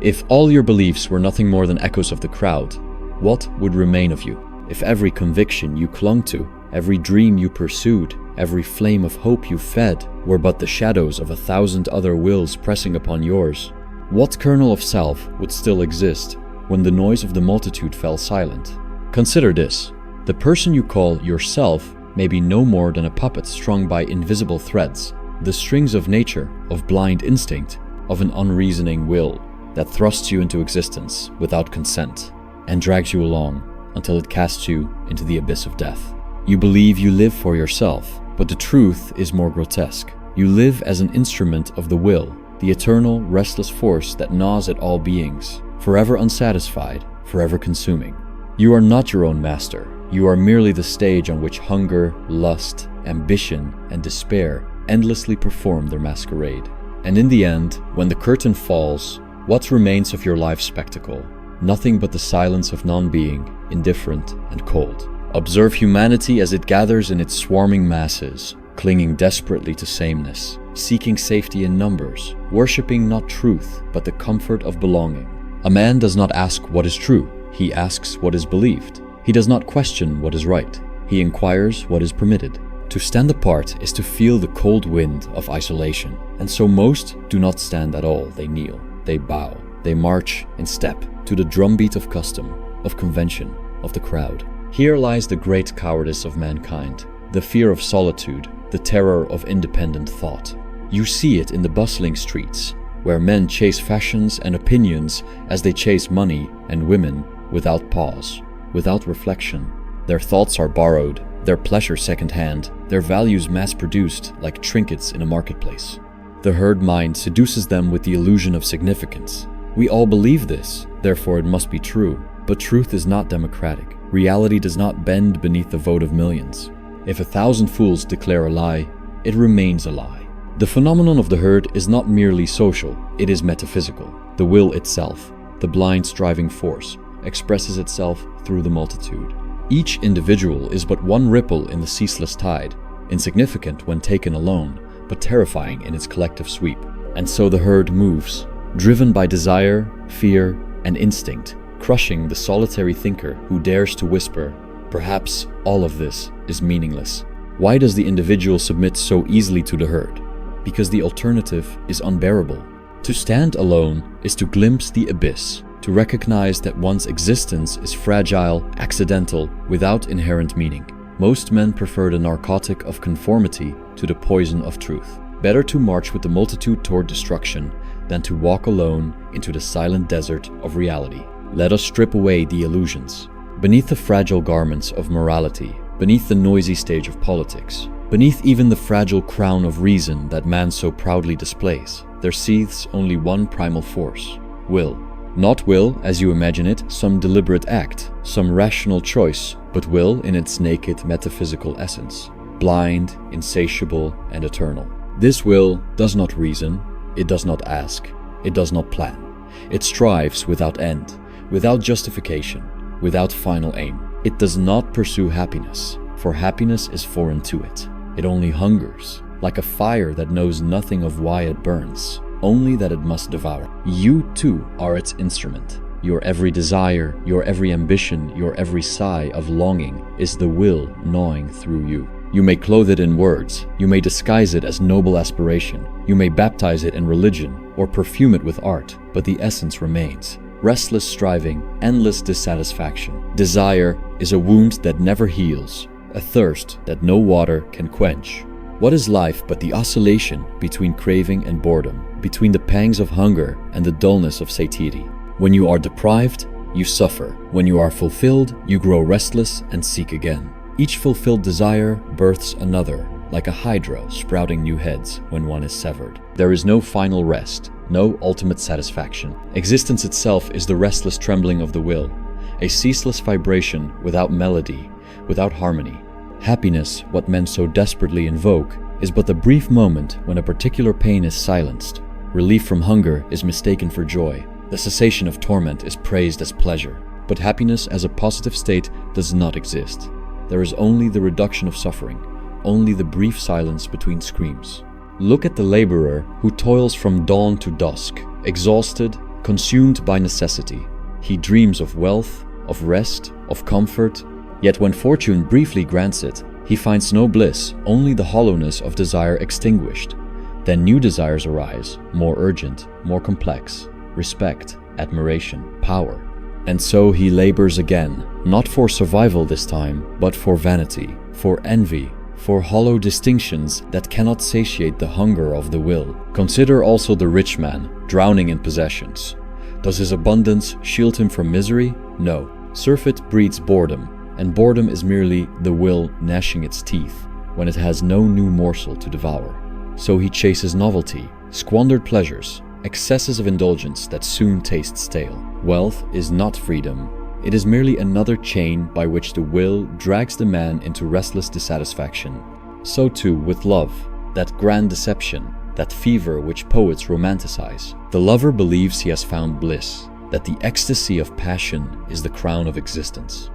If all your beliefs were nothing more than echoes of the crowd, what would remain of you? If every conviction you clung to, every dream you pursued, every flame of hope you fed were but the shadows of 1,000 other wills pressing upon yours, what kernel of self would still exist when the noise of the multitude fell silent? Consider this. The person you call yourself may be no more than a puppet strung by invisible threads, the strings of nature, of blind instinct, of an unreasoning will that thrusts you into existence without consent and drags you along until it casts you into the abyss of death. You believe you live for yourself, but the truth is more grotesque. You live as an instrument of the will, the eternal, restless force that gnaws at all beings, forever unsatisfied, forever consuming. You are not your own master. You are merely the stage on which hunger, lust, ambition, and despair endlessly perform their masquerade. And in the end, when the curtain falls, what remains of your life spectacle? Nothing but the silence of non-being, indifferent and cold. Observe humanity as it gathers in its swarming masses, clinging desperately to sameness, seeking safety in numbers, worshipping not truth, but the comfort of belonging. A man does not ask what is true, he asks what is believed. He does not question what is right, he inquires what is permitted. To stand apart is to feel the cold wind of isolation, and so most do not stand at all. They kneel, they bow, they march in step to the drumbeat of custom, of convention, of the crowd. Here lies the great cowardice of mankind, the fear of solitude, the terror of independent thought. You see it in the bustling streets, where men chase fashions and opinions as they chase money and women without pause, without reflection. Their thoughts are borrowed, their pleasure second-hand, their values mass-produced like trinkets in a marketplace. The herd mind seduces them with the illusion of significance. We all believe this, therefore it must be true. But truth is not democratic. Reality does not bend beneath the vote of millions. If 1,000 fools declare a lie, it remains a lie. The phenomenon of the herd is not merely social, it is metaphysical. The will itself, the blind striving force, expresses itself through the multitude. Each individual is but one ripple in the ceaseless tide, insignificant when taken alone, but terrifying in its collective sweep. And so the herd moves, driven by desire, fear, and instinct, crushing the solitary thinker who dares to whisper, perhaps all of this is meaningless. Why does the individual submit so easily to the herd? Because the alternative is unbearable. To stand alone is to glimpse the abyss, to recognize that one's existence is fragile, accidental, without inherent meaning. Most men prefer the narcotic of conformity to the poison of truth. Better to march with the multitude toward destruction than to walk alone into the silent desert of reality. Let us strip away the illusions. Beneath the fragile garments of morality, beneath the noisy stage of politics, beneath even the fragile crown of reason that man so proudly displays, there seethes only one primal force: will. Not will, as you imagine it, some deliberate act, some rational choice, but will in its naked metaphysical essence, blind, insatiable, and eternal. This will does not reason, it does not ask, it does not plan. It strives without end, without justification, without final aim. It does not pursue happiness, for happiness is foreign to it. It only hungers, like a fire that knows nothing of why it burns, only that it must devour. You too are its instrument. Your every desire, your every ambition, your every sigh of longing is the will gnawing through you. You may clothe it in words, you may disguise it as noble aspiration, you may baptize it in religion, or perfume it with art, but the essence remains. Restless striving, endless dissatisfaction. Desire is a wound that never heals, a thirst that no water can quench. What is life but the oscillation between craving and boredom, between the pangs of hunger and the dullness of satiety? When you are deprived, you suffer. When you are fulfilled, you grow restless and seek again. Each fulfilled desire births another, like a hydra sprouting new heads when one is severed. There is no final rest, no ultimate satisfaction. Existence itself is the restless trembling of the will, a ceaseless vibration without melody, without harmony. Happiness, what men so desperately invoke, is but the brief moment when a particular pain is silenced. Relief from hunger is mistaken for joy. The cessation of torment is praised as pleasure. But happiness as a positive state does not exist. There is only the reduction of suffering, only the brief silence between screams. Look at the laborer who toils from dawn to dusk, exhausted, consumed by necessity. He dreams of wealth, of rest, of comfort, yet when fortune briefly grants it, he finds no bliss, only the hollowness of desire extinguished. Then new desires arise, more urgent, more complex: respect, admiration, power. And so he labors again, not for survival this time, but for vanity, for envy, for hollow distinctions that cannot satiate the hunger of the will. Consider also the rich man, drowning in possessions. Does his abundance shield him from misery? No. Surfeit breeds boredom, and boredom is merely the will gnashing its teeth when it has no new morsel to devour. So he chases novelty, squandered pleasures, excesses of indulgence that soon taste stale. Wealth is not freedom. It is merely another chain by which the will drags the man into restless dissatisfaction. So too with love, that grand deception, that fever which poets romanticize. The lover believes he has found bliss, that the ecstasy of passion is the crown of existence.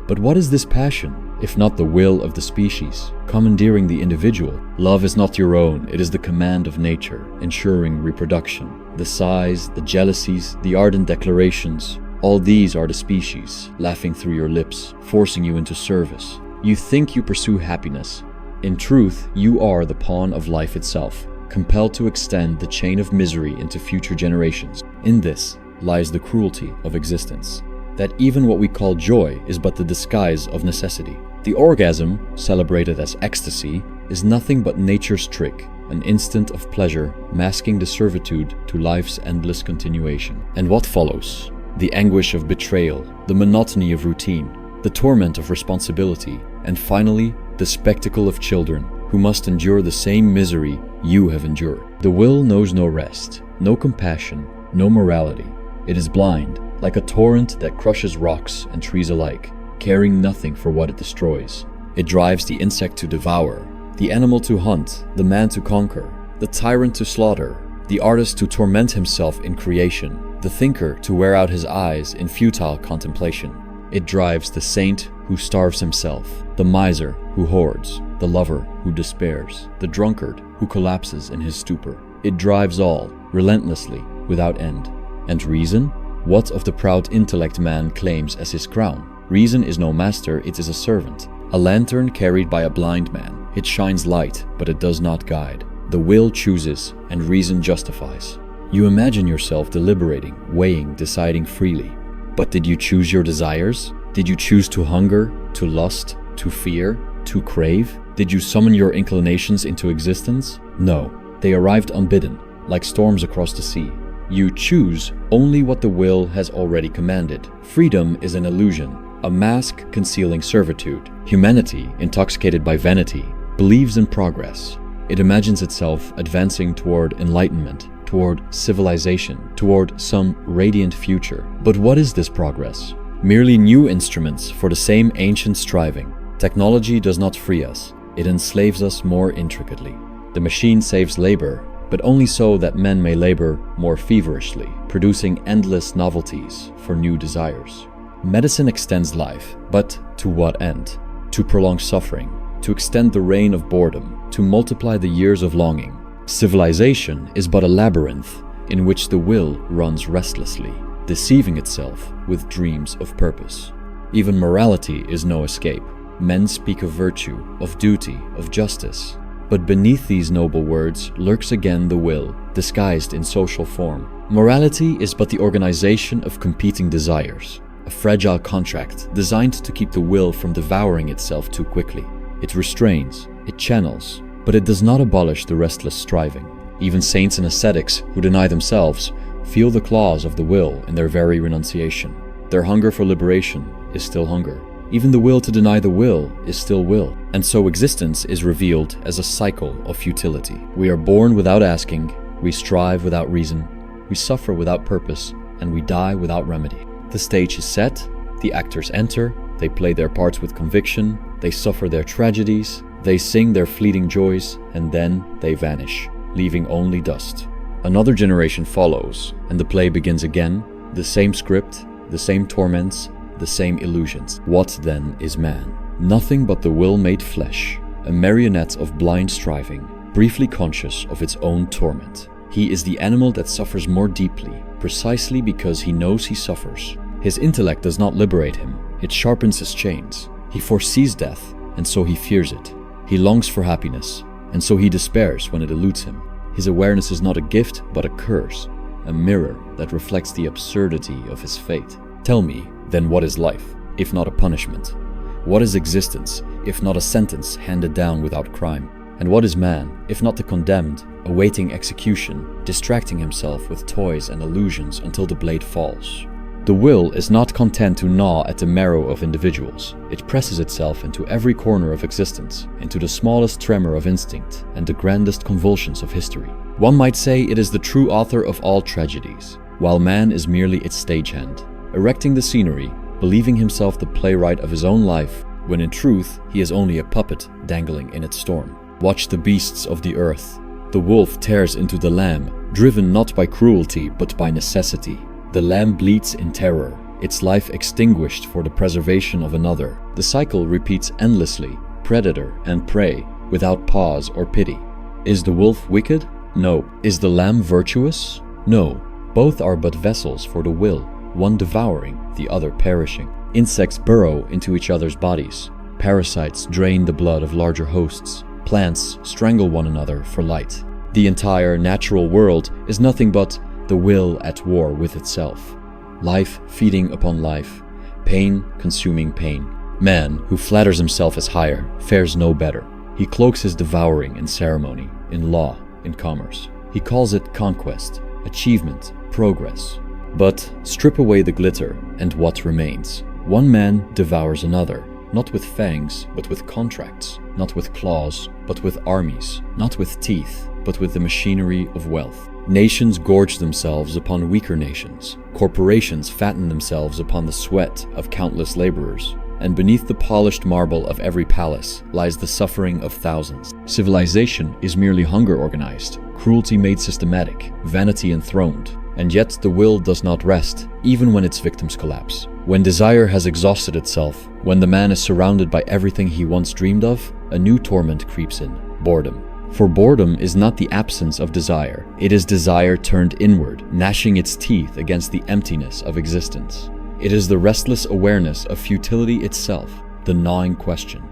But what is this passion, if not the will of the species, commandeering the individual? Love is not your own, it is the command of nature, ensuring reproduction. The sighs, the jealousies, the ardent declarations, all these are the species, laughing through your lips, forcing you into service. You think you pursue happiness. In truth, you are the pawn of life itself, compelled to extend the chain of misery into future generations. In this lies the cruelty of existence, that even what we call joy is but the disguise of necessity. The orgasm, celebrated as ecstasy, is nothing but nature's trick, an instant of pleasure masking the servitude to life's endless continuation. And what follows? The anguish of betrayal, the monotony of routine, the torment of responsibility, and finally, the spectacle of children who must endure the same misery you have endured. The will knows no rest, no compassion, no morality. It is blind, like a torrent that crushes rocks and trees alike, caring nothing for what it destroys. It drives the insect to devour, the animal to hunt, the man to conquer, the tyrant to slaughter, the artist to torment himself in creation, the thinker to wear out his eyes in futile contemplation. It drives the saint who starves himself, the miser who hoards, the lover who despairs, the drunkard who collapses in his stupor. It drives all, relentlessly, without end. And reason? What of the proud intellect man claims as his crown? Reason is no master, it is a servant. A lantern carried by a blind man. It shines light, but it does not guide. The will chooses, and reason justifies. You imagine yourself deliberating, weighing, deciding freely. But did you choose your desires? Did you choose to hunger, to lust, to fear, to crave? Did you summon your inclinations into existence? No, they arrived unbidden, like storms across the sea. You choose only what the will has already commanded. Freedom is an illusion, a mask concealing servitude. Humanity, intoxicated by vanity, believes in progress. It imagines itself advancing toward enlightenment, toward civilization, toward some radiant future. But what is this progress? Merely new instruments for the same ancient striving. Technology does not free us, it enslaves us more intricately. The machine saves labor, but only so that men may labor more feverishly, producing endless novelties for new desires. Medicine extends life, but to what end? To prolong suffering, to extend the reign of boredom, to multiply the years of longing. Civilization is but a labyrinth in which the will runs restlessly, deceiving itself with dreams of purpose. Even morality is no escape. Men speak of virtue, of duty, of justice. But beneath these noble words lurks again the will, disguised in social form. Morality is but the organization of competing desires, a fragile contract designed to keep the will from devouring itself too quickly. It restrains, it channels, but it does not abolish the restless striving. Even saints and ascetics who deny themselves feel the claws of the will in their very renunciation. Their hunger for liberation is still hunger. Even the will to deny the will is still will. And so existence is revealed as a cycle of futility. We are born without asking, we strive without reason, we suffer without purpose, and we die without remedy. The stage is set, the actors enter, they play their parts with conviction, they suffer their tragedies, they sing their fleeting joys, and then they vanish, leaving only dust. Another generation follows, and the play begins again, the same script, the same torments, the same illusions. What then is man? Nothing but the will made flesh, a marionette of blind striving, briefly conscious of its own torment. He is the animal that suffers more deeply, precisely because he knows he suffers. His intellect does not liberate him, it sharpens his chains. He foresees death, and so he fears it. He longs for happiness, and so he despairs when it eludes him. His awareness is not a gift, but a curse, a mirror that reflects the absurdity of his fate. Tell me, then, what is life, if not a punishment? What is existence, if not a sentence handed down without crime? And what is man, if not the condemned, awaiting execution, distracting himself with toys and illusions until the blade falls? The will is not content to gnaw at the marrow of individuals. It presses itself into every corner of existence, into the smallest tremor of instinct and the grandest convulsions of history. One might say it is the true author of all tragedies, while man is merely its stagehand, erecting the scenery, believing himself the playwright of his own life, when in truth he is only a puppet dangling in its storm. Watch the beasts of the earth. The wolf tears into the lamb, driven not by cruelty but by necessity. The lamb bleats in terror, its life extinguished for the preservation of another. The cycle repeats endlessly, predator and prey, without pause or pity. Is the wolf wicked? No. Is the lamb virtuous? No. Both are but vessels for the will, one devouring, the other perishing. Insects burrow into each other's bodies. Parasites drain the blood of larger hosts. Plants strangle one another for light. The entire natural world is nothing but the will at war with itself. Life feeding upon life. Pain consuming pain. Man, who flatters himself as higher, fares no better. He cloaks his devouring in ceremony, in law, in commerce. He calls it conquest, achievement, progress. But strip away the glitter, and what remains? One man devours another, not with fangs, but with contracts, not with claws, but with armies, not with teeth, but with the machinery of wealth. Nations gorge themselves upon weaker nations. Corporations fatten themselves upon the sweat of countless laborers. And beneath the polished marble of every palace lies the suffering of thousands. Civilization is merely hunger organized, cruelty made systematic, vanity enthroned. And yet the will does not rest, even when its victims collapse. When desire has exhausted itself, when the man is surrounded by everything he once dreamed of, a new torment creeps in: boredom. For boredom is not the absence of desire, it is desire turned inward, gnashing its teeth against the emptiness of existence. It is the restless awareness of futility itself, the gnawing question: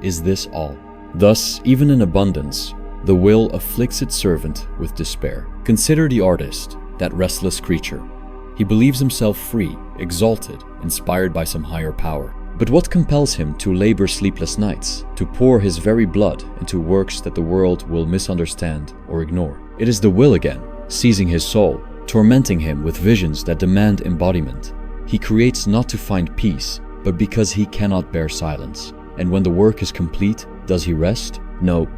is this all? Thus, even in abundance, the will afflicts its servant with despair. Consider the artist, that restless creature. He believes himself free, exalted, inspired by some higher power. But what compels him to labor sleepless nights, to pour his very blood into works that the world will misunderstand or ignore? It is the will again, seizing his soul, tormenting him with visions that demand embodiment. He creates not to find peace, but because he cannot bear silence. And when the work is complete, does he rest? No.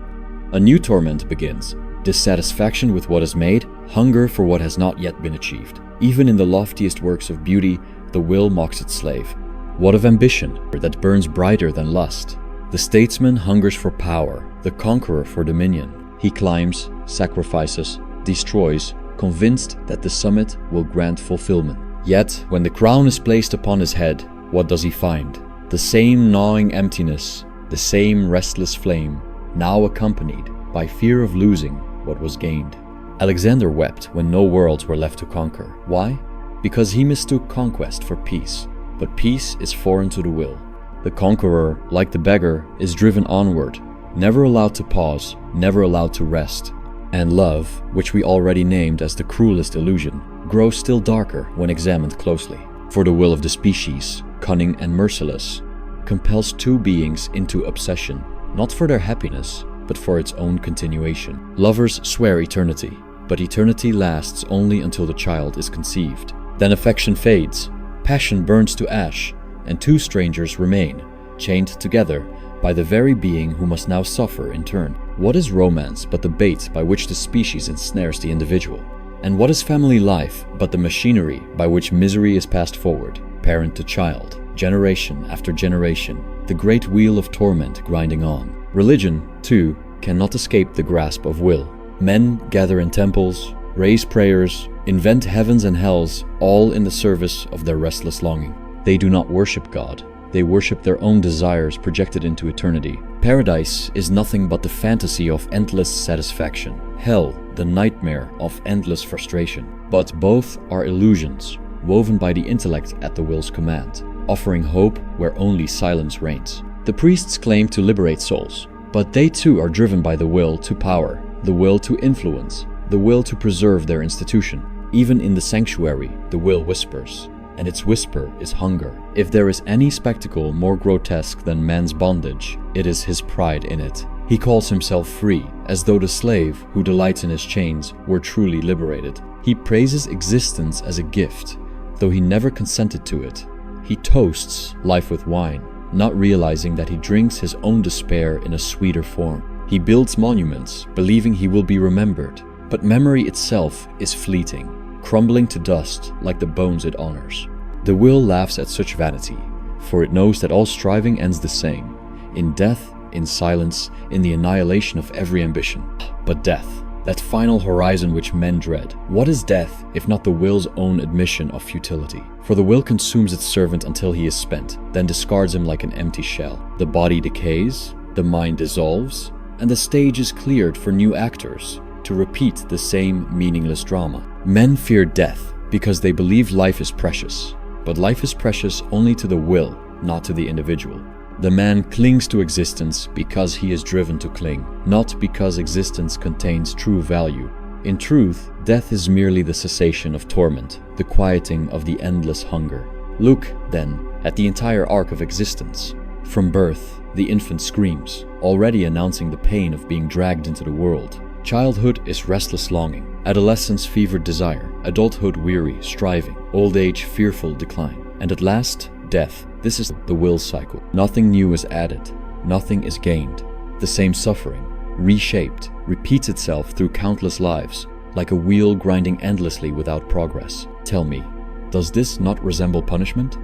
A new torment begins: dissatisfaction with what is made, hunger for what has not yet been achieved. Even in the loftiest works of beauty, the will mocks its slave. What of ambition, that burns brighter than lust? The statesman hungers for power, the conqueror for dominion. He climbs, sacrifices, destroys, convinced that the summit will grant fulfillment. Yet, when the crown is placed upon his head, what does he find? The same gnawing emptiness, the same restless flame, now accompanied by fear of losing what was gained. Alexander wept when no worlds were left to conquer. Why? Because he mistook conquest for peace. But peace is foreign to the will. The conqueror, like the beggar, is driven onward, never allowed to pause, never allowed to rest. And love, which we already named as the cruelest illusion, grows still darker when examined closely. For the will of the species, cunning and merciless, compels two beings into obsession, not for their happiness, but for its own continuation. Lovers swear eternity, but eternity lasts only until the child is conceived. Then affection fades, passion burns to ash, and two strangers remain, chained together by the very being who must now suffer in turn. What is romance but the bait by which the species ensnares the individual? And what is family life but the machinery by which misery is passed forward, parent to child, generation after generation, the great wheel of torment grinding on? Religion, too, cannot escape the grasp of will. Men gather in temples, raise prayers, invent heavens and hells, all in the service of their restless longing. They do not worship God. They worship their own desires projected into eternity. Paradise is nothing but the fantasy of endless satisfaction. Hell the nightmare of endless frustration. But both are illusions, woven by the intellect at the will's command, offering hope where only silence reigns. The priests claim to liberate souls, but they too are driven by the will to power, the will to influence, the will to preserve their institution. Even in the sanctuary, the will whispers, and its whisper is hunger. If there is any spectacle more grotesque than man's bondage, it is his pride in it. He calls himself free, as though the slave who delights in his chains were truly liberated. He praises existence as a gift, though he never consented to it. He toasts life with wine, not realizing that he drinks his own despair in a sweeter form. He builds monuments, believing he will be remembered, but memory itself is fleeting, crumbling to dust like the bones it honors. The will laughs at such vanity, for it knows that all striving ends the same, in death, in silence, in the annihilation of every ambition. But death, that final horizon which men dread. What is death if not the will's own admission of futility? For the will consumes its servant until he is spent, then discards him like an empty shell. The body decays, the mind dissolves, and the stage is cleared for new actors to repeat the same meaningless drama. Men fear death because they believe life is precious, but life is precious only to the will, not to the individual. The man clings to existence because he is driven to cling, not because existence contains true value. In truth, death is merely the cessation of torment, the quieting of the endless hunger. Look, then, at the entire arc of existence. From birth, the infant screams, already announcing the pain of being dragged into the world. Childhood is restless longing, adolescence fevered desire, adulthood weary striving, old age fearful decline, and at last, death. This is the will cycle. Nothing new is added, nothing is gained. The same suffering, reshaped, repeats itself through countless lives, like a wheel grinding endlessly without progress. Tell me, does this not resemble punishment?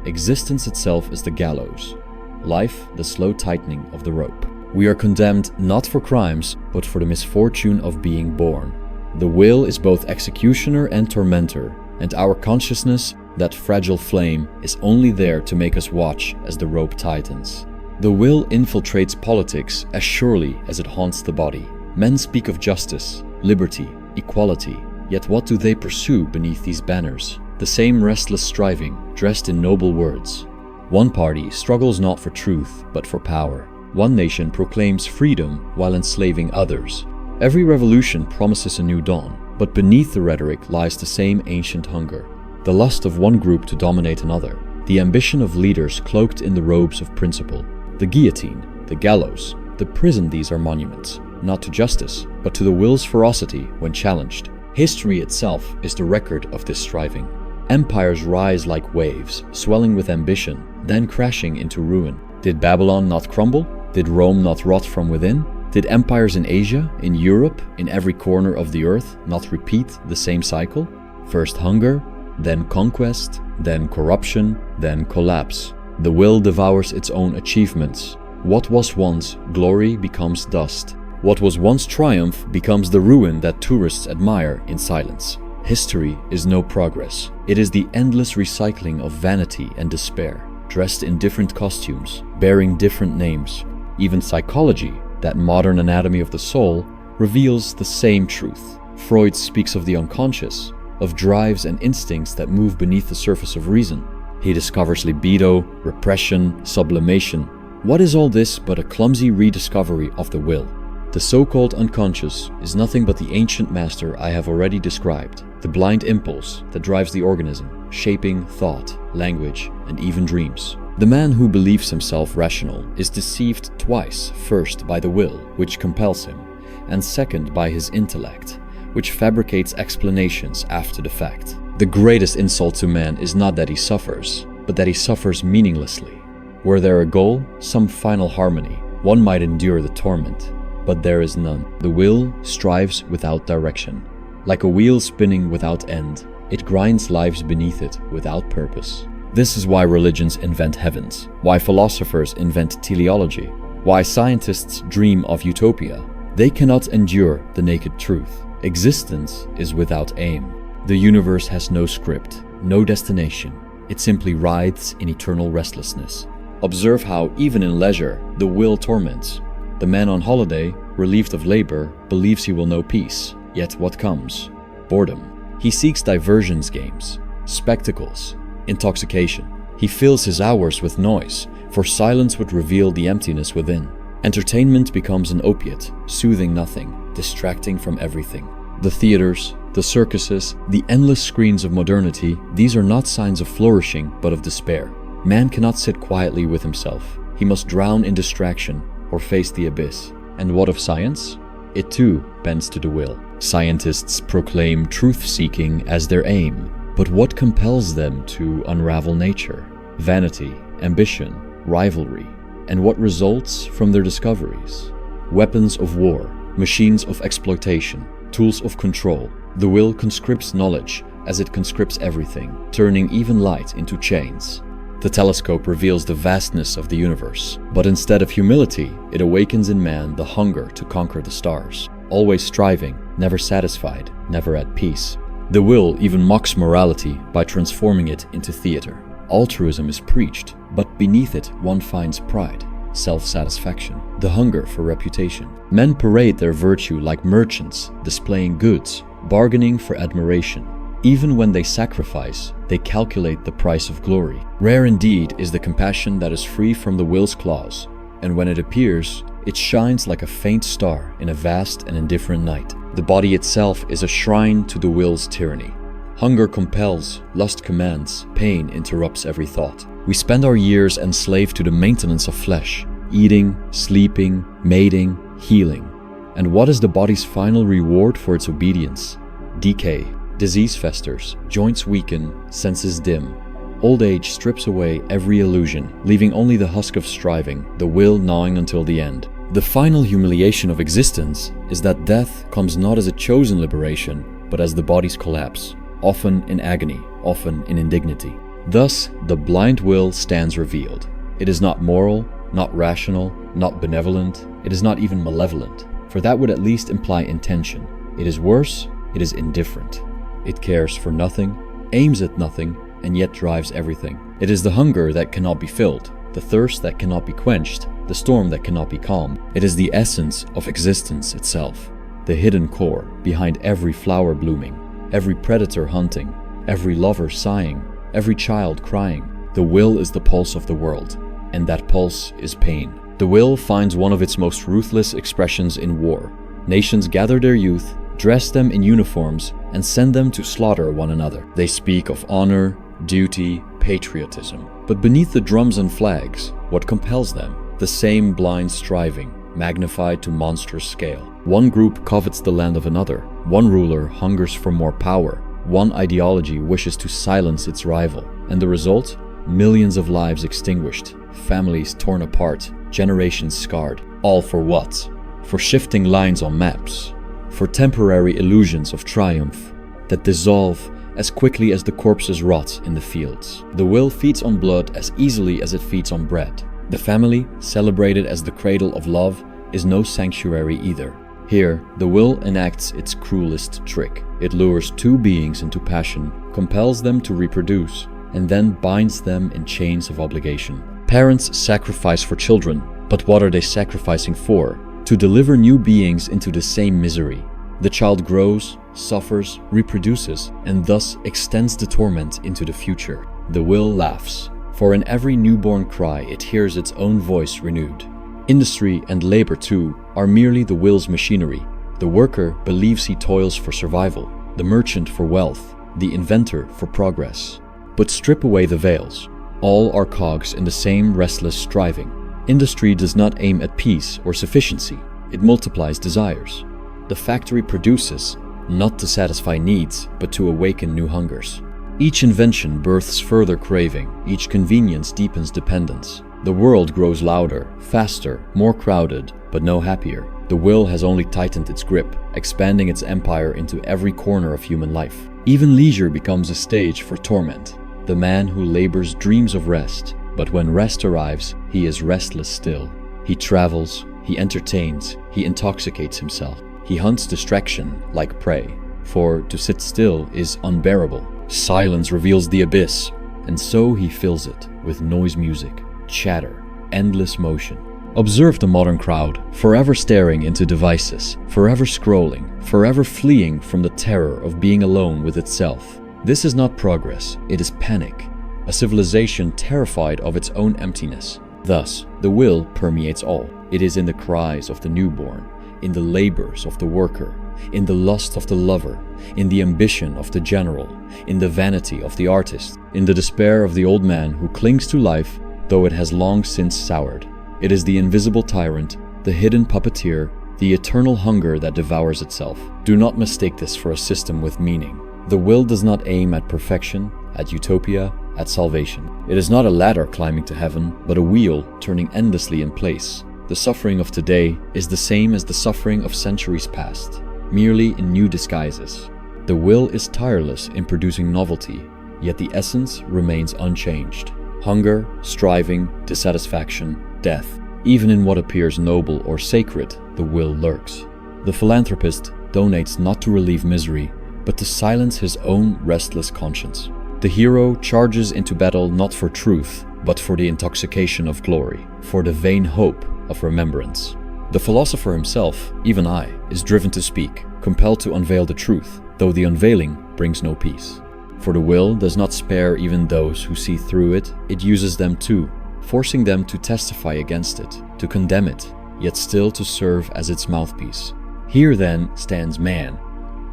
Existence itself is the gallows, life the slow tightening of the rope. We are condemned not for crimes, but for the misfortune of being born. The will is both executioner and tormentor, and our consciousness, that fragile flame, is only there to make us watch as the rope tightens. The will infiltrates politics as surely as it haunts the body. Men speak of justice, liberty, equality, yet what do they pursue beneath these banners? The same restless striving, dressed in noble words. One party struggles not for truth, but for power. One nation proclaims freedom while enslaving others. Every revolution promises a new dawn, but beneath the rhetoric lies the same ancient hunger. The lust of one group to dominate another, the ambition of leaders cloaked in the robes of principle. The guillotine, the gallows, the prison, these are monuments, not to justice, but to the will's ferocity when challenged. History itself is the record of this striving. Empires rise like waves, swelling with ambition, then crashing into ruin. Did Babylon not crumble? Did Rome not rot from within? Did empires in Asia, in Europe, in every corner of the earth not repeat the same cycle? First hunger, then conquest, then corruption, then collapse. The will devours its own achievements. What was once glory becomes dust. What was once triumph becomes the ruin that tourists admire in silence. History is no progress. It is the endless recycling of vanity and despair, dressed in different costumes, bearing different names. Even psychology, that modern anatomy of the soul, reveals the same truth. Freud speaks of the unconscious, of drives and instincts that move beneath the surface of reason. He discovers libido, repression, sublimation. What is all this but a clumsy rediscovery of the will? The so-called unconscious is nothing but the ancient master I have already described, the blind impulse that drives the organism, shaping thought, language, and even dreams. The man who believes himself rational is deceived twice, first by the will, which compels him, and second by his intellect, which fabricates explanations after the fact. The greatest insult to man is not that he suffers, but that he suffers meaninglessly. Were there a goal, some final harmony, one might endure the torment, but there is none. The will strives without direction. Like a wheel spinning without end, it grinds lives beneath it without purpose. This is why religions invent heavens, why philosophers invent teleology, why scientists dream of utopia. They cannot endure the naked truth. Existence is without aim. The universe has no script, no destination. It simply writhes in eternal restlessness. Observe how, even in leisure, the will torments. The man on holiday, relieved of labor, believes he will know peace. Yet what comes? Boredom. He seeks diversions games, spectacles, intoxication. He fills his hours with noise, for silence would reveal the emptiness within. Entertainment becomes an opiate, soothing nothing, distracting from everything. The theaters, the circuses, the endless screens of modernity, these are not signs of flourishing, but of despair. Man cannot sit quietly with himself. He must drown in distraction or face the abyss. And what of science? It too bends to the will. Scientists proclaim truth-seeking as their aim, but what compels them to unravel nature? Vanity, ambition, rivalry. And what results from their discoveries? Weapons of war, machines of exploitation, tools of control. The will conscripts knowledge as it conscripts everything, turning even light into chains. The telescope reveals the vastness of the universe, but instead of humility, it awakens in man the hunger to conquer the stars, always striving, never satisfied, never at peace. The will even mocks morality by transforming it into theater. Altruism is preached, but beneath it one finds pride, self-satisfaction, the hunger for reputation. Men parade their virtue like merchants, displaying goods, bargaining for admiration. Even when they sacrifice, they calculate the price of glory. Rare indeed is the compassion that is free from the will's claws, and when it appears, it shines like a faint star in a vast and indifferent night. The body itself is a shrine to the will's tyranny. Hunger compels, lust commands, pain interrupts every thought. We spend our years enslaved to the maintenance of flesh, eating, sleeping, mating, healing. And what is the body's final reward for its obedience? Decay. Disease festers, joints weaken, senses dim. Old age strips away every illusion, leaving only the husk of striving, the will gnawing until the end. The final humiliation of existence is that death comes not as a chosen liberation, but as the body's collapse, often in agony, often in indignity. Thus, the blind will stands revealed. It is not moral, not rational, not benevolent, it is not even malevolent, for that would at least imply intention. It is worse, it is indifferent. It cares for nothing, aims at nothing, and yet drives everything. It is the hunger that cannot be filled, the thirst that cannot be quenched, the storm that cannot be calmed. It is the essence of existence itself, the hidden core behind every flower blooming, every predator hunting, every lover sighing, every child crying. The will is the pulse of the world, and that pulse is pain. The will finds one of its most ruthless expressions in war. Nations gather their youth, dress them in uniforms, and send them to slaughter one another. They speak of honor, duty, patriotism. But beneath the drums and flags, what compels them? The same blind striving, magnified to monstrous scale. One group covets the land of another. One ruler hungers for more power. One ideology wishes to silence its rival. And the result? Millions of lives extinguished, families torn apart, generations scarred. All for what? For shifting lines on maps. For temporary illusions of triumph that dissolve as quickly as the corpses rot in the fields. The will feeds on blood as easily as it feeds on bread. The family, celebrated as the cradle of love, is no sanctuary either. Here, the will enacts its cruelest trick. It lures two beings into passion, compels them to reproduce, and then binds them in chains of obligation. Parents sacrifice for children, but what are they sacrificing for? To deliver new beings into the same misery. The child grows, suffers, reproduces, and thus extends the torment into the future. The will laughs, for in every newborn cry it hears its own voice renewed. Industry and labor too are merely the will's machinery. The worker believes he toils for survival, the merchant for wealth, the inventor for progress. But strip away the veils. All are cogs in the same restless striving. Industry does not aim at peace or sufficiency, it multiplies desires. The factory produces, not to satisfy needs, but to awaken new hungers. Each invention births further craving, each convenience deepens dependence. The world grows louder, faster, more crowded, but no happier. The will has only tightened its grip, expanding its empire into every corner of human life. Even leisure becomes a stage for torment. The man who labors dreams of rest, but when rest arrives, he is restless still. He travels, he entertains, he intoxicates himself. He hunts distraction like prey, for to sit still is unbearable. Silence reveals the abyss, and so he fills it with noise music, chatter, endless motion. Observe the modern crowd, forever staring into devices, forever scrolling, forever fleeing from the terror of being alone with itself. This is not progress, it is panic. A civilization terrified of its own emptiness. Thus, the will permeates all. It is in the cries of the newborn, in the labors of the worker, in the lust of the lover, in the ambition of the general, in the vanity of the artist, in the despair of the old man who clings to life, though it has long since soured. It is the invisible tyrant, the hidden puppeteer, the eternal hunger that devours itself. Do not mistake this for a system with meaning. The will does not aim at perfection, at utopia, at salvation. It is not a ladder climbing to heaven, but a wheel turning endlessly in place. The suffering of today is the same as the suffering of centuries past, merely in new disguises. The will is tireless in producing novelty, yet the essence remains unchanged. Hunger, striving, dissatisfaction, death. Even in what appears noble or sacred, the will lurks. The philanthropist donates not to relieve misery, but to silence his own restless conscience. The hero charges into battle not for truth, but for the intoxication of glory, for the vain hope of remembrance. The philosopher himself, even I, is driven to speak, compelled to unveil the truth, though the unveiling brings no peace. For the will does not spare even those who see through it, it uses them too, forcing them to testify against it, to condemn it, yet still to serve as its mouthpiece. Here then stands man,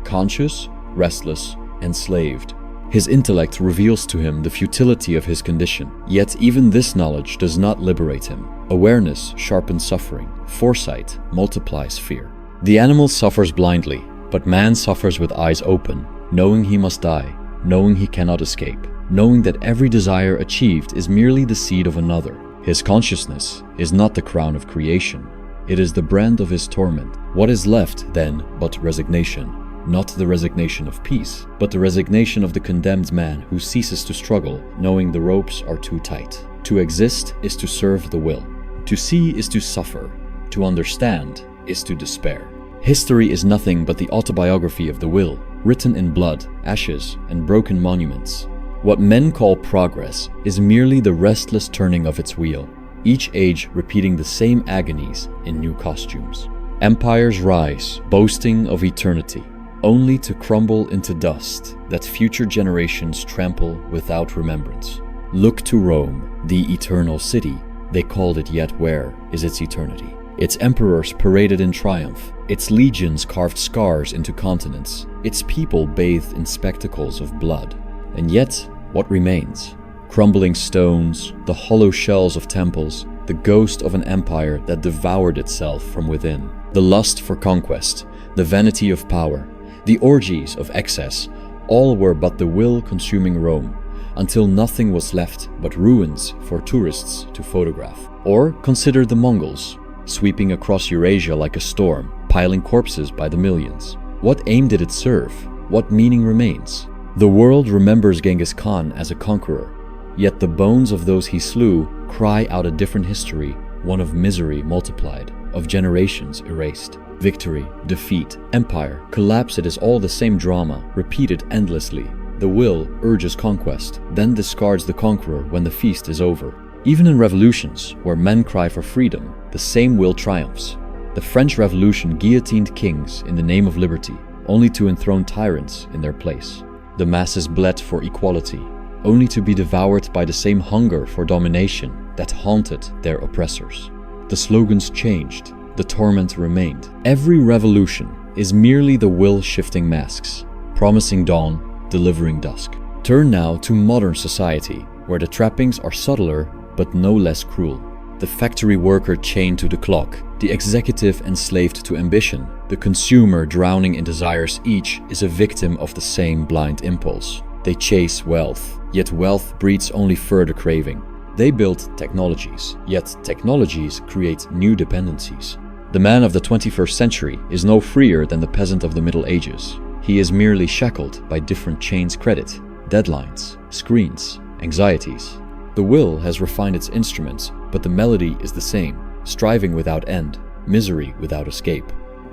conscious, restless, enslaved. His intellect reveals to him the futility of his condition, yet even this knowledge does not liberate him. Awareness sharpens suffering, foresight multiplies fear. The animal suffers blindly, but man suffers with eyes open, knowing he must die, knowing he cannot escape, knowing that every desire achieved is merely the seed of another. His consciousness is not the crown of creation, it is the brand of his torment. What is left, then, but resignation? Not the resignation of peace, but the resignation of the condemned man who ceases to struggle, knowing the ropes are too tight. To exist is to serve the will. To see is to suffer. To understand is to despair. History is nothing but the autobiography of the will, written in blood, ashes, and broken monuments. What men call progress is merely the restless turning of its wheel, each age repeating the same agonies in new costumes. Empires rise, boasting of eternity, only to crumble into dust that future generations trample without remembrance. Look to Rome, the eternal city. They called it, yet where is its eternity? Its emperors paraded in triumph, its legions carved scars into continents, its people bathed in spectacles of blood. And yet, what remains? Crumbling stones, the hollow shells of temples, the ghost of an empire that devoured itself from within. The lust for conquest, the vanity of power, the orgies of excess, all were but the will consuming Rome, until nothing was left but ruins for tourists to photograph. Or consider the Mongols, sweeping across Eurasia like a storm, piling corpses by the millions. What aim did it serve? What meaning remains? The world remembers Genghis Khan as a conqueror, yet the bones of those he slew cry out a different history, one of misery multiplied, of generations erased. Victory, defeat, empire, collapse, it is all the same drama, repeated endlessly. The will urges conquest, then discards the conqueror when the feast is over. Even in revolutions, where men cry for freedom, the same will triumphs. The French Revolution guillotined kings in the name of liberty, only to enthrone tyrants in their place. The masses bled for equality, only to be devoured by the same hunger for domination that haunted their oppressors. The slogans changed, the torment remained. Every revolution is merely the will shifting masks, promising dawn, delivering dusk. Turn now to modern society, where the trappings are subtler but no less cruel. The factory worker chained to the clock, the executive enslaved to ambition, the consumer drowning in desires, each is a victim of the same blind impulse. They chase wealth, yet wealth breeds only further craving. They build technologies, yet technologies create new dependencies. The man of the 21st century is no freer than the peasant of the Middle Ages. He is merely shackled by different chains credit, deadlines, screens, anxieties. The will has refined its instruments, but the melody is the same, striving without end, misery without escape.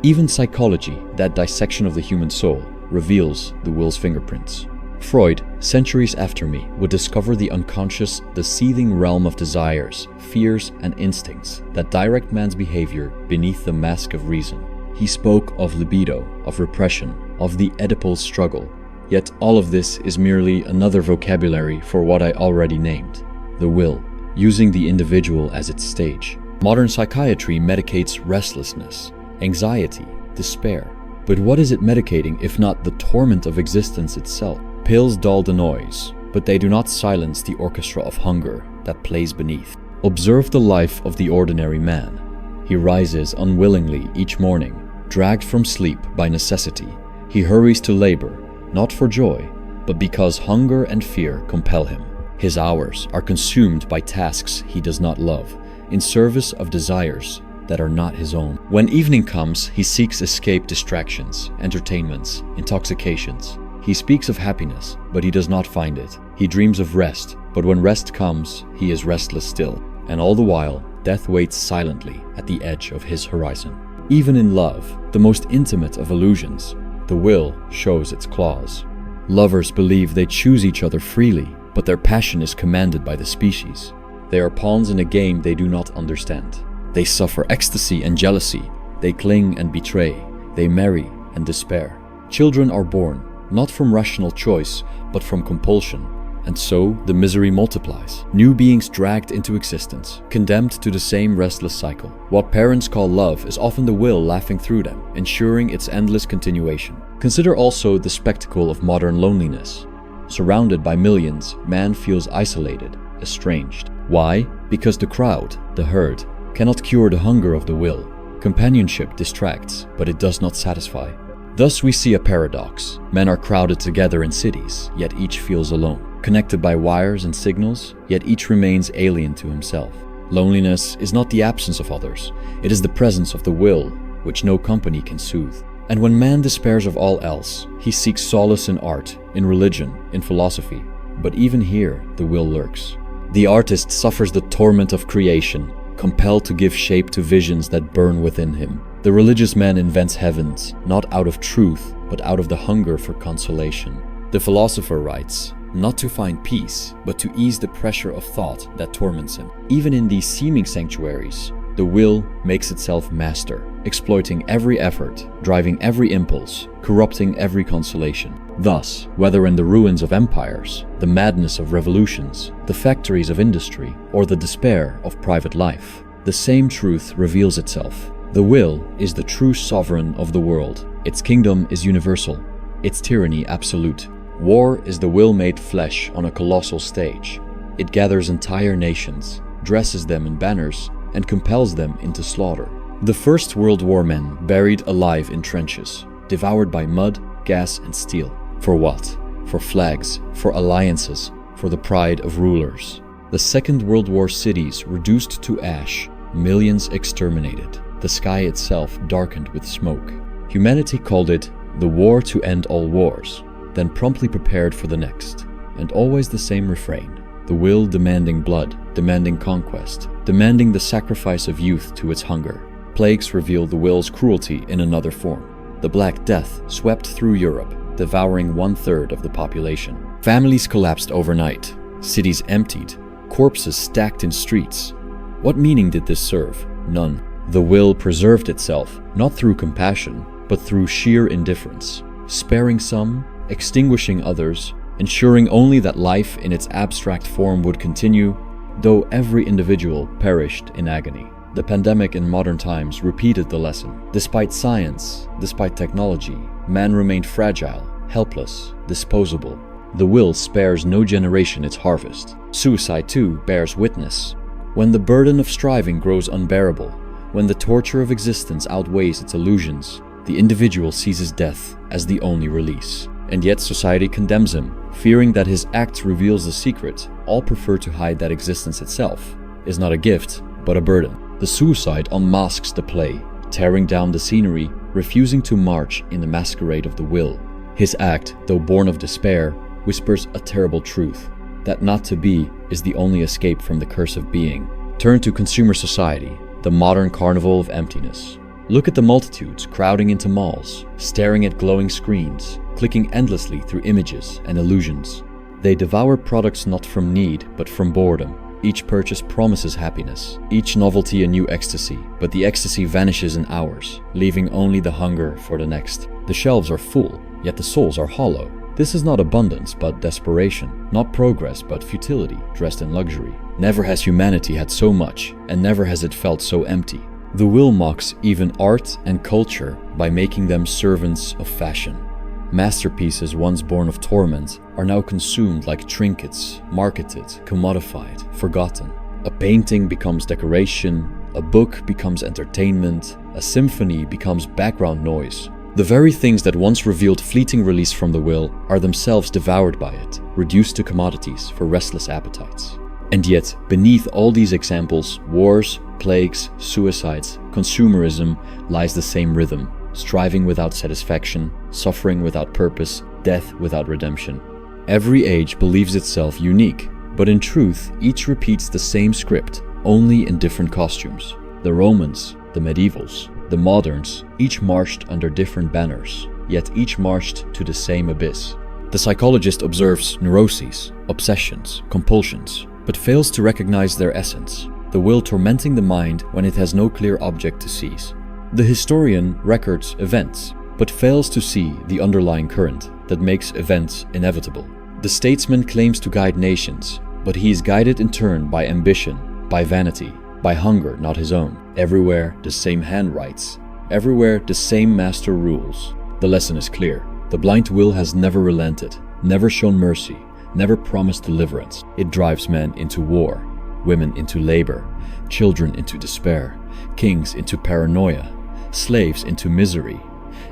Even psychology, that dissection of the human soul, reveals the will's fingerprints. Freud, centuries after me, would discover the unconscious, the seething realm of desires, fears, and instincts that direct man's behavior beneath the mask of reason. He spoke of libido, of repression, of the Oedipal struggle. Yet all of this is merely another vocabulary for what I already named, the will, using the individual as its stage. Modern psychiatry medicates restlessness, anxiety, despair. But what is it medicating if not the torment of existence itself? Pills dull the noise, but they do not silence the orchestra of hunger that plays beneath. Observe the life of the ordinary man. He rises unwillingly each morning, dragged from sleep by necessity. He hurries to labor, not for joy, but because hunger and fear compel him. His hours are consumed by tasks he does not love, in service of desires that are not his own. When evening comes, he seeks escape distractions, entertainments, intoxications. He speaks of happiness, but he does not find it. He dreams of rest, but when rest comes, he is restless still. And all the while, death waits silently at the edge of his horizon. Even in love, the most intimate of illusions, the will shows its claws. Lovers believe they choose each other freely, but their passion is commanded by the species. They are pawns in a game they do not understand. They suffer ecstasy and jealousy. They cling and betray. They marry and despair. Children are born, not from rational choice, but from compulsion. And so the misery multiplies. New beings dragged into existence, condemned to the same restless cycle. What parents call love is often the will laughing through them, ensuring its endless continuation. Consider also the spectacle of modern loneliness. Surrounded by millions, man feels isolated, estranged. Why? Because the crowd, the herd, cannot cure the hunger of the will. Companionship distracts, but it does not satisfy. Thus we see a paradox. Men are crowded together in cities, yet each feels alone. Connected by wires and signals, yet each remains alien to himself. Loneliness is not the absence of others, it is the presence of the will, which no company can soothe. And when man despairs of all else, he seeks solace in art, in religion, in philosophy. But even here, the will lurks. The artist suffers the torment of creation, compelled to give shape to visions that burn within him. The religious man invents heavens, not out of truth, but out of the hunger for consolation. The philosopher writes, not to find peace, but to ease the pressure of thought that torments him. Even in these seeming sanctuaries, the will makes itself master, exploiting every effort, driving every impulse, corrupting every consolation. Thus, whether in the ruins of empires, the madness of revolutions, the factories of industry, or the despair of private life, the same truth reveals itself. The will is the true sovereign of the world. Its kingdom is universal, its tyranny absolute. War is the will made flesh on a colossal stage. It gathers entire nations, dresses them in banners, and compels them into slaughter. The First World War men buried alive in trenches, devoured by mud, gas, and steel. For what? For flags, for alliances, for the pride of rulers. The Second World War cities reduced to ash, millions exterminated, the sky itself darkened with smoke. Humanity called it the war to end all wars, then promptly prepared for the next, and always the same refrain. The will demanding blood, demanding conquest, demanding the sacrifice of youth to its hunger. Plagues reveal the will's cruelty in another form. The Black Death swept through Europe, devouring 1/3 of the population. Families collapsed overnight, cities emptied, corpses stacked in streets. What meaning did this serve? None. The will preserved itself, not through compassion, but through sheer indifference, sparing some, extinguishing others, ensuring only that life in its abstract form would continue, though every individual perished in agony. The pandemic in modern times repeated the lesson. Despite science, despite technology, man remained fragile, helpless, disposable. The will spares no generation its harvest. Suicide too bears witness. When the burden of striving grows unbearable, when the torture of existence outweighs its illusions, the individual seizes death as the only release. And yet society condemns him, fearing that his act reveals the secret. All prefer to hide that existence itself is not a gift, but a burden. The suicide unmasks the play, tearing down the scenery, refusing to march in the masquerade of the will. His act, though born of despair, whispers a terrible truth, that not to be is the only escape from the curse of being. Turn to consumer society, the modern carnival of emptiness. Look at the multitudes crowding into malls, staring at glowing screens, clicking endlessly through images and illusions. They devour products not from need, but from boredom. Each purchase promises happiness, each novelty a new ecstasy, but the ecstasy vanishes in hours, leaving only the hunger for the next. The shelves are full, yet the souls are hollow. This is not abundance, but desperation, not progress, but futility, dressed in luxury. Never has humanity had so much, and never has it felt so empty. The will mocks even art and culture by making them servants of fashion. Masterpieces once born of torment are now consumed like trinkets, marketed, commodified, forgotten. A painting becomes decoration, a book becomes entertainment, a symphony becomes background noise. The very things that once revealed fleeting release from the will are themselves devoured by it, reduced to commodities for restless appetites. And yet, beneath all these examples, wars, plagues, suicides, consumerism, lies the same rhythm. Striving without satisfaction, suffering without purpose, death without redemption. Every age believes itself unique, but in truth, each repeats the same script, only in different costumes. The Romans, the medievals, the moderns, each marched under different banners, yet each marched to the same abyss. The psychologist observes neuroses, obsessions, compulsions, but fails to recognize their essence, the will tormenting the mind when it has no clear object to seize. The historian records events, but fails to see the underlying current that makes events inevitable. The statesman claims to guide nations, but he is guided in turn by ambition, by vanity, by hunger not his own. Everywhere the same hand writes, everywhere the same master rules. The lesson is clear. The blind will has never relented, never shown mercy, never promised deliverance. It drives men into war, women into labor, children into despair, kings into paranoia, slaves into misery,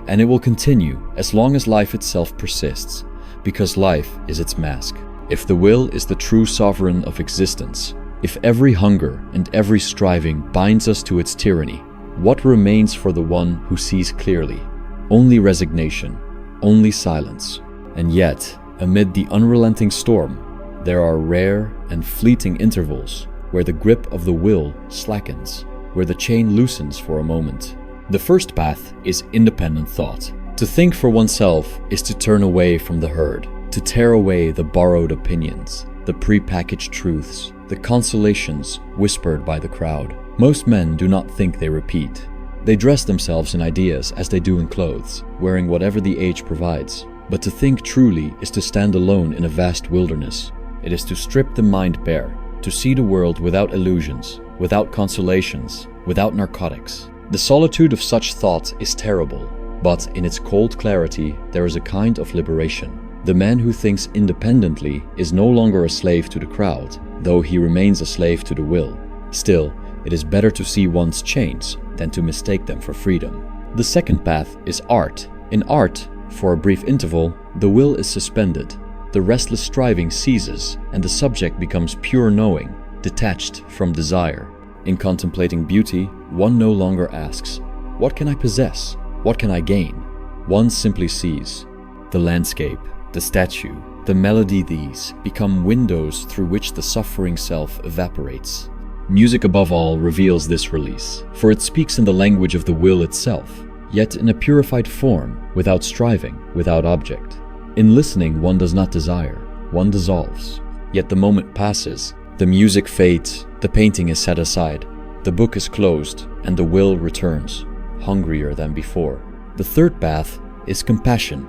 and it will continue as long as life itself persists, because life is its mask. If the will is the true sovereign of existence, if every hunger and every striving binds us to its tyranny, what remains for the one who sees clearly? Only resignation, only silence. And yet, amid the unrelenting storm, there are rare and fleeting intervals where the grip of the will slackens, where the chain loosens for a moment. The first path is independent thought. To think for oneself is to turn away from the herd, to tear away the borrowed opinions, the prepackaged truths, the consolations whispered by the crowd. Most men do not think, they repeat. They dress themselves in ideas as they do in clothes, wearing whatever the age provides. But to think truly is to stand alone in a vast wilderness. It is to strip the mind bare, to see the world without illusions, without consolations, without narcotics. The solitude of such thought is terrible, but in its cold clarity there is a kind of liberation. The man who thinks independently is no longer a slave to the crowd, though he remains a slave to the will. Still, it is better to see one's chains than to mistake them for freedom. The second path is art. In art, for a brief interval, the will is suspended. The restless striving ceases, and the subject becomes pure knowing, detached from desire. In contemplating beauty, one no longer asks, "What can I possess? What can I gain?" One simply sees. The landscape, the statue, the melody, these become windows through which the suffering self evaporates. Music above all reveals this release, for it speaks in the language of the will itself, yet in a purified form, without striving, without object. In listening one does not desire, one dissolves. Yet the moment passes, the music fades, the painting is set aside, the book is closed, and the will returns, hungrier than before. The third path is compassion.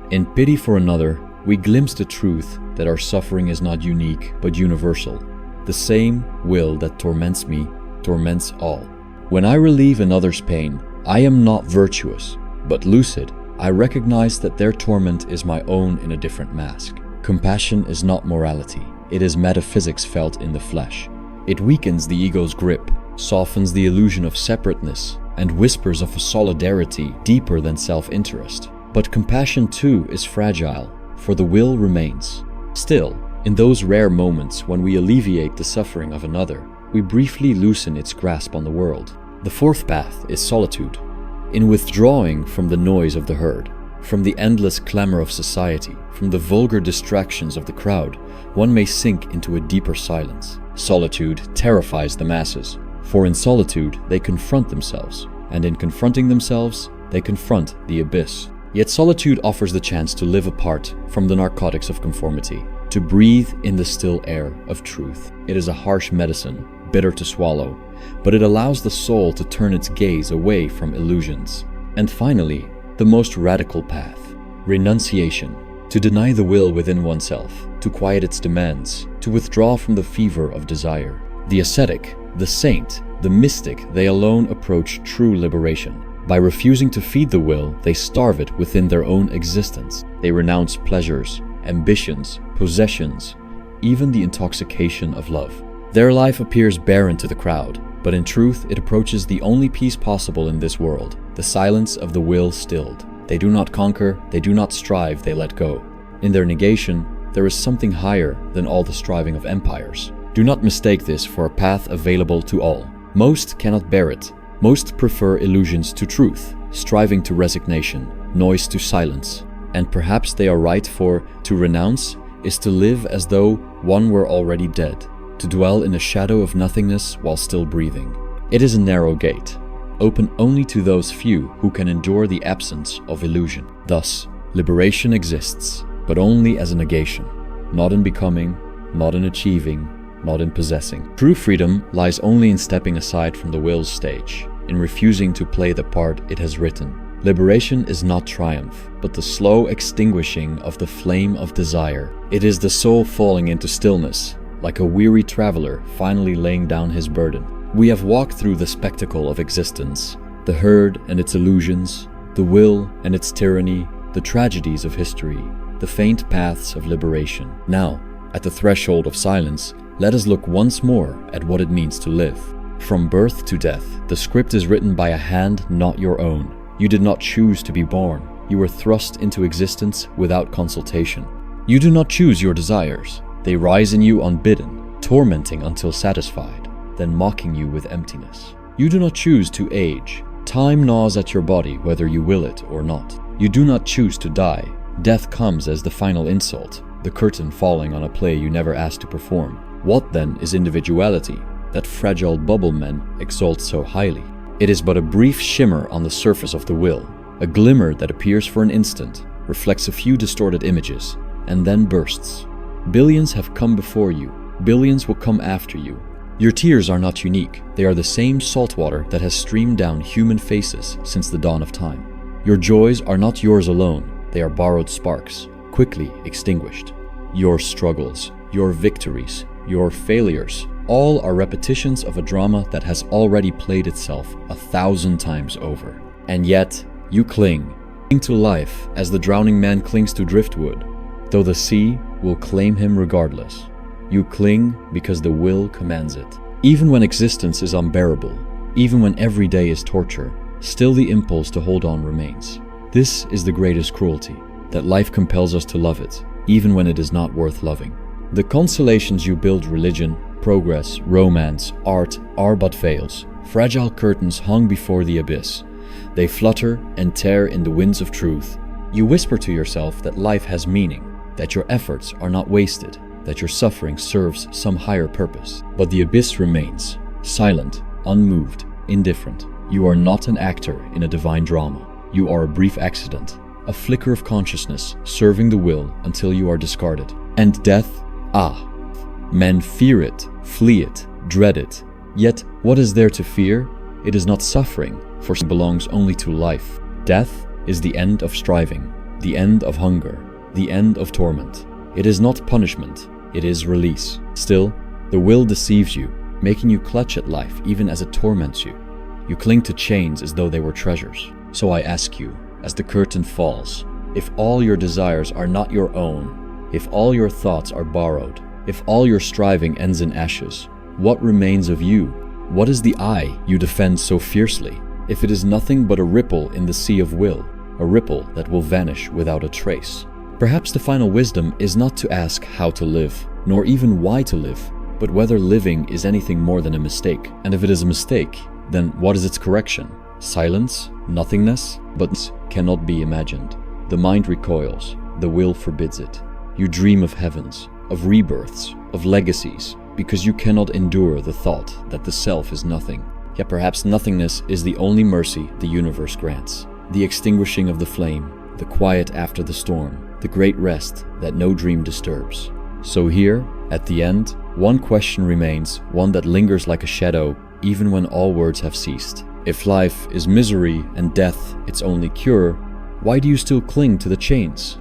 In pity for another, we glimpse the truth that our suffering is not unique, but universal. The same will that torments me torments all. When I relieve another's pain, I am not virtuous, but lucid. I recognize that their torment is my own in a different mask. Compassion is not morality. It is metaphysics felt in the flesh. It weakens the ego's grip, softens the illusion of separateness, and whispers of a solidarity deeper than self-interest. But compassion too is fragile, for the will remains. Still, in those rare moments when we alleviate the suffering of another, we briefly loosen its grasp on the world. The fourth path is solitude. In withdrawing from the noise of the herd, from the endless clamor of society, from the vulgar distractions of the crowd, one may sink into a deeper silence. Solitude terrifies the masses, for in solitude they confront themselves, and in confronting themselves, they confront the abyss. Yet solitude offers the chance to live apart from the narcotics of conformity, to breathe in the still air of truth. It is a harsh medicine, bitter to swallow, but it allows the soul to turn its gaze away from illusions. And finally, the most radical path, renunciation, to deny the will within oneself, to quiet its demands, to withdraw from the fever of desire. The ascetic, the saint, the mystic, they alone approach true liberation. By refusing to feed the will, they starve it within their own existence. They renounce pleasures, ambitions, possessions, even the intoxication of love. Their life appears barren to the crowd, but in truth it approaches the only peace possible in this world, the silence of the will stilled. They do not conquer, they do not strive, they let go. In their negation, there is something higher than all the striving of empires. Do not mistake this for a path available to all. Most cannot bear it. Most prefer illusions to truth, striving to resignation, noise to silence. And perhaps they are right, for to renounce is to live as though one were already dead, to dwell in a shadow of nothingness while still breathing. It is a narrow gate, open only to those few who can endure the absence of illusion. Thus, liberation exists, but only as a negation, not in becoming, not in achieving, not in possessing. True freedom lies only in stepping aside from the will's stage, in refusing to play the part it has written. Liberation is not triumph, but the slow extinguishing of the flame of desire. It is the soul falling into stillness, like a weary traveler finally laying down his burden. We have walked through the spectacle of existence, the herd and its illusions, the will and its tyranny, the tragedies of history, the faint paths of liberation. Now, at the threshold of silence, let us look once more at what it means to live. From birth to death, the script is written by a hand not your own. You did not choose to be born. You were thrust into existence without consultation. You do not choose your desires. They rise in you unbidden, tormenting until satisfied, then mocking you with emptiness. You do not choose to age. Time gnaws at your body whether you will it or not. You do not choose to die. Death comes as the final insult, the curtain falling on a play you never asked to perform. What then is individuality, that fragile bubble men exalt so highly? It is but a brief shimmer on the surface of the will, a glimmer that appears for an instant, reflects a few distorted images, and then bursts. Billions have come before you, billions will come after you. Your tears are not unique, they are the same salt water that has streamed down human faces since the dawn of time. Your joys are not yours alone, they are borrowed sparks, quickly extinguished. Your struggles, your victories, your failures, all are repetitions of a drama that has already played itself 1,000 times over. And yet, you cling to life as the drowning man clings to driftwood, though the sea will claim him regardless. You cling because the will commands it. Even when existence is unbearable, even when every day is torture, still the impulse to hold on remains. This is the greatest cruelty, that life compels us to love it, even when it is not worth loving. The consolations you build religion, progress, romance, art are but veils, fragile curtains hung before the abyss. They flutter and tear in the winds of truth. You whisper to yourself that life has meaning, that your efforts are not wasted, that your suffering serves some higher purpose. But the abyss remains, silent, unmoved, indifferent. You are not an actor in a divine drama. You are a brief accident, a flicker of consciousness serving the will until you are discarded. And death? Ah! Men fear it, flee it, dread it. Yet, what is there to fear? It is not suffering, for it belongs only to life. Death is the end of striving, the end of hunger, the end of torment. It is not punishment, it is release. Still, the will deceives you, making you clutch at life even as it torments you. You cling to chains as though they were treasures. So I ask you, as the curtain falls, if all your desires are not your own, if all your thoughts are borrowed, if all your striving ends in ashes, what remains of you? What is the I you defend so fiercely, if it is nothing but a ripple in the sea of will, a ripple that will vanish without a trace? Perhaps the final wisdom is not to ask how to live, nor even why to live, but whether living is anything more than a mistake. And if it is a mistake, then what is its correction? Silence? Nothingness? But cannot be imagined. The mind recoils, the will forbids it. You dream of heavens, of rebirths, of legacies, because you cannot endure the thought that the self is nothing. Yet perhaps nothingness is the only mercy the universe grants. The extinguishing of the flame, the quiet after the storm, the great rest that no dream disturbs. So here, at the end, one question remains, one that lingers like a shadow even when all words have ceased. If life is misery and death its only cure, why do you still cling to the chains?